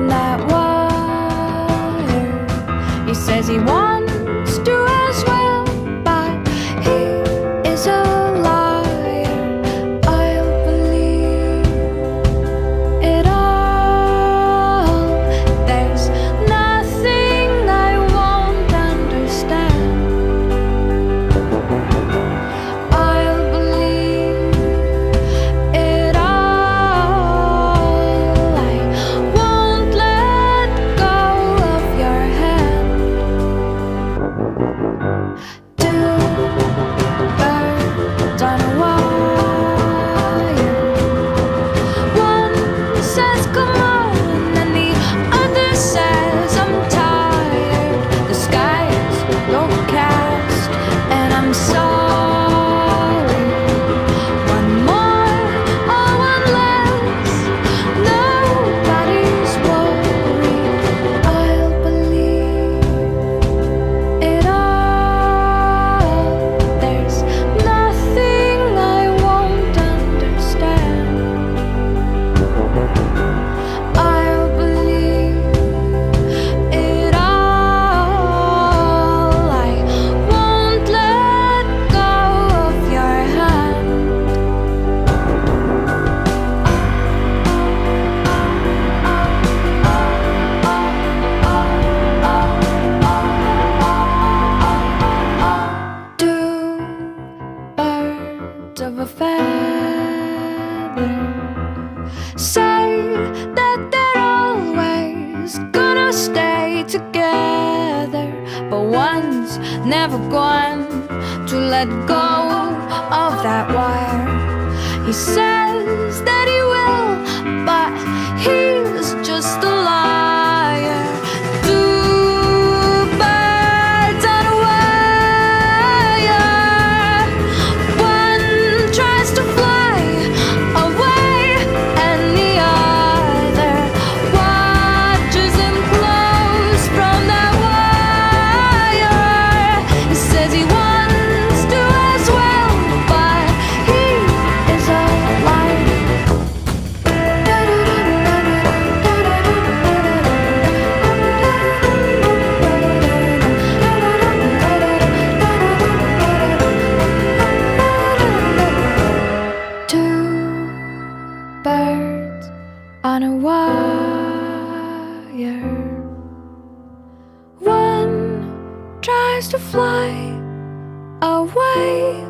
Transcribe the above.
from that wire. He says he wants to as well, but he is a liar. I'll believe it all. There's nothing I won't understand. I'll believe it all. I won't let go of your hand. Two birds on a wire. One says come on, and the other says I'm tired. The sky's overcast, and I'm sorry. One more or one less, nobody's worried. I'll believe it all. There's nothing I won't understand. I'll believe it all. I won't let go of your hand. Two birds of a feather say that they're always gonna stay together, but one's never going to let go of that wire. He says that he will, but he's just a liar. Two birds on a wire. One tries to fly away, and the other watches him close from that wire. He says he wants to as well, but he is a liar. Two birds on a wire. One tries to fly away,